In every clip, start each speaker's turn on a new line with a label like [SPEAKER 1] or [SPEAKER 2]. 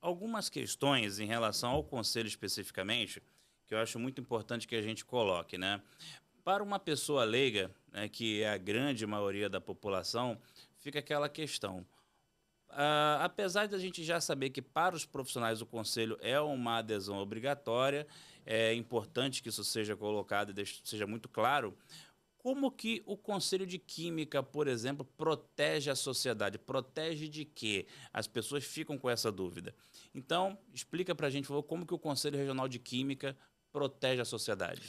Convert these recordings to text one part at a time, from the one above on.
[SPEAKER 1] algumas questões em relação ao conselho especificamente, que eu acho muito importante que a gente coloque, né? Para uma pessoa leiga, né, que é a grande maioria da população, fica aquela questão. Apesar de a gente já saber que para os profissionais o conselho é uma adesão obrigatória, é importante que isso seja colocado e seja muito claro. Como que o Conselho de Química, por exemplo, protege a sociedade? Protege de quê? As pessoas ficam com essa dúvida. Então, explica para a gente, por favor, como que o Conselho Regional de Química protege a sociedade.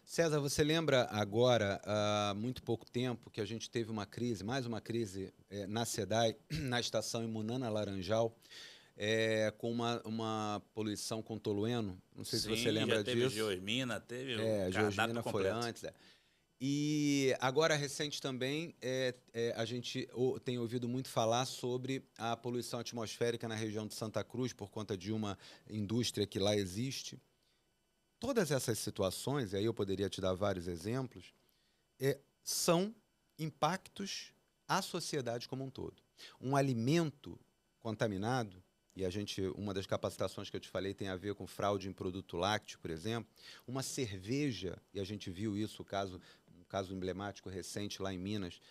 [SPEAKER 2] César, você lembra agora, há muito pouco tempo, que a gente teve uma crise, mais uma crise na SEDAI, na estação Imunana Laranjal, com uma poluição com tolueno. Não sei se você
[SPEAKER 1] Sim, já
[SPEAKER 2] lembra
[SPEAKER 1] teve
[SPEAKER 2] disso.
[SPEAKER 1] Geosmina, teve o
[SPEAKER 2] A
[SPEAKER 1] cardápio
[SPEAKER 2] Geosmina foi
[SPEAKER 1] completo.
[SPEAKER 2] antes. E agora, recente também, a gente tem ouvido muito falar sobre a poluição atmosférica na região de Santa Cruz, por conta de uma indústria que lá existe. Todas essas situações, e aí eu poderia te dar vários exemplos, são impactos à sociedade como um todo. Um alimento contaminado, e uma das capacitações que eu te falei tem a ver com fraude em produto lácteo, por exemplo, uma cerveja, e a gente viu isso, um caso emblemático recente lá em Minas,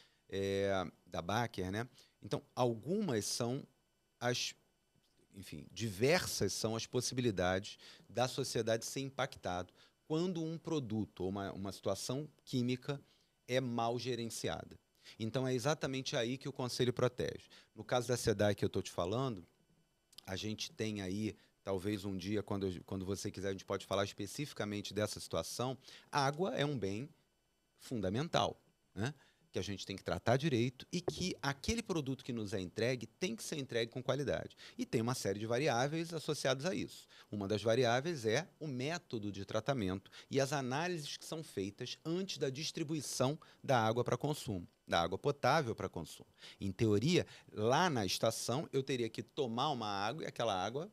[SPEAKER 2] da Baker, né? Então, algumas são as, enfim, diversas são as possibilidades da sociedade ser impactado quando um produto ou uma situação química é mal gerenciada. Então é exatamente aí que o Conselho protege. No caso da SEDAI que eu estou te falando, a gente tem aí, talvez um dia, quando você quiser, a gente pode falar especificamente dessa situação. A água é um bem fundamental, né? Que a gente tem que tratar direito e que aquele produto que nos é entregue tem que ser entregue com qualidade. E tem uma série de variáveis associadas a isso. Uma das variáveis é o método de tratamento e as análises que são feitas antes da distribuição da água para consumo, da água potável para consumo. Em teoria, lá na estação, eu teria que tomar uma água e aquela água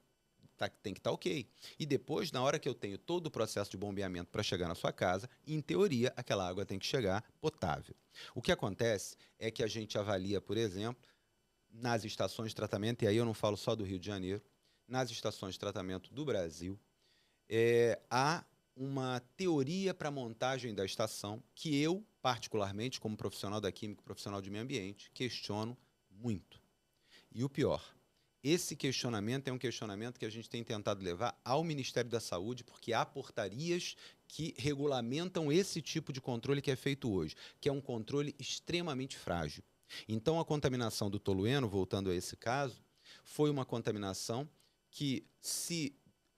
[SPEAKER 2] tem que estar ok. E depois, na hora que eu tenho todo o processo de bombeamento para chegar na sua casa, em teoria, aquela água tem que chegar potável. O que acontece é que a gente avalia, por exemplo, nas estações de tratamento, e aí eu não falo só do Rio de Janeiro, nas estações de tratamento do Brasil, há uma teoria para a montagem da estação que eu, particularmente, como profissional da química, profissional de meio ambiente, questiono muito. E o pior, esse questionamento é um questionamento que a gente tem tentado levar ao Ministério da Saúde, porque há portarias que regulamentam esse tipo de controle que é feito hoje, que é um controle extremamente frágil. Então, a contaminação do tolueno, voltando a esse caso, foi uma contaminação que se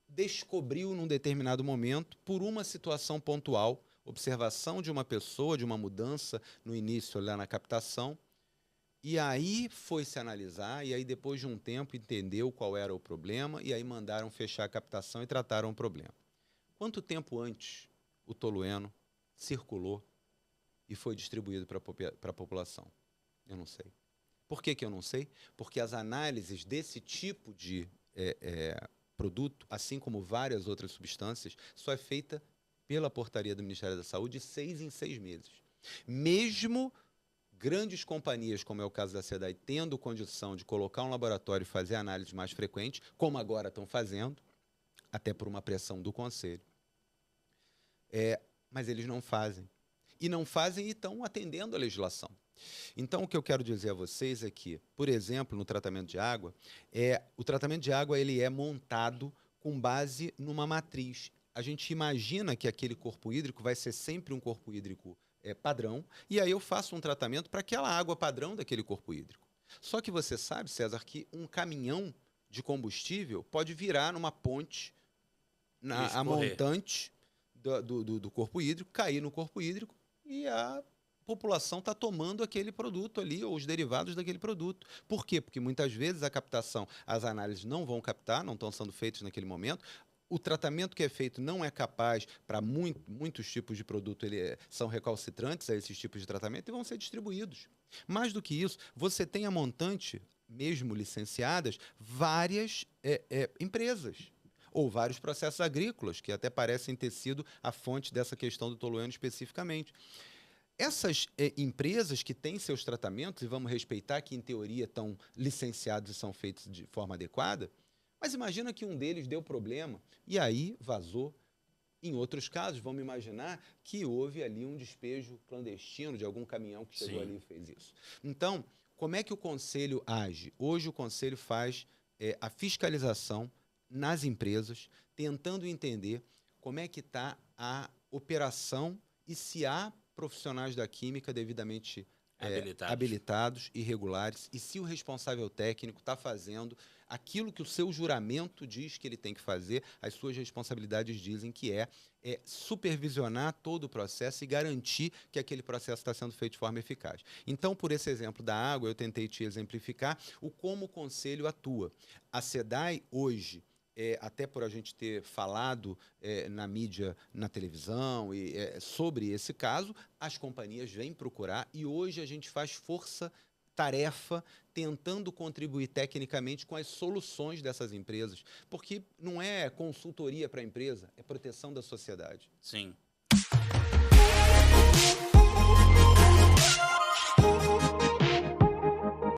[SPEAKER 2] descobriu num determinado momento por uma situação pontual, observação de uma pessoa, de uma mudança no início lá na captação, e aí foi se analisar, e aí depois de um tempo entendeu qual era o problema, e aí mandaram fechar a captação e trataram o problema. Quanto tempo antes o tolueno circulou e foi distribuído para a população? Eu não sei. Por que eu não sei? Porque as análises desse tipo de produto, assim como várias outras substâncias, só é feita pela portaria do Ministério da Saúde de 6 em 6 meses. Mesmo grandes companhias, como é o caso da SEDAI, tendo condição de colocar um laboratório e fazer análise mais frequente, como agora estão fazendo, até por uma pressão do Conselho, mas eles não fazem. E não fazem e estão atendendo a legislação. Então, o que eu quero dizer a vocês é que, por exemplo, no tratamento de água, o tratamento de água ele é montado com base numa matriz. A gente imagina que aquele corpo hídrico vai ser sempre um corpo hídrico padrão, e aí eu faço um tratamento para aquela água padrão daquele corpo hídrico. Só que você sabe, César, que um caminhão de combustível pode virar numa ponte,
[SPEAKER 1] E
[SPEAKER 2] a
[SPEAKER 1] escorrer.
[SPEAKER 2] montante do corpo hídrico, cair no corpo hídrico e a população está tomando aquele produto ali, ou os derivados daquele produto. Por quê? Porque muitas vezes a captação, as análises não vão captar, não estão sendo feitas naquele momento. O tratamento que é feito não é capaz para muitos tipos de produto, são recalcitrantes a esses tipos de tratamento e vão ser distribuídos. Mais do que isso, você tem a montante, mesmo licenciadas, várias empresas ou vários processos agrícolas, que até parecem ter sido a fonte dessa questão do tolueno especificamente. Essas empresas que têm seus tratamentos, e vamos respeitar que, em teoria, estão licenciados e são feitos de forma adequada, Mas imagina que um deles deu problema e aí vazou. Em outros casos, vamos imaginar que houve ali um despejo clandestino de algum caminhão que chegou
[SPEAKER 1] Sim.
[SPEAKER 2] ali e fez isso. Então, como é que o Conselho age? Hoje o Conselho faz a fiscalização nas empresas, tentando entender como é que está a operação e se há profissionais da química devidamente habilitados e regulares, e se o responsável técnico está fazendo aquilo que o seu juramento diz que ele tem que fazer, as suas responsabilidades dizem que é supervisionar todo o processo e garantir que aquele processo está sendo feito de forma eficaz. Então, por esse exemplo da água, eu tentei te exemplificar como o Conselho atua. A SEDAI, hoje, até por a gente ter falado na mídia, na televisão, sobre esse caso, as companhias vêm procurar e hoje a gente faz força-tarefa tentando contribuir tecnicamente com as soluções dessas empresas, porque não é consultoria para a empresa, é proteção da sociedade.
[SPEAKER 1] Sim.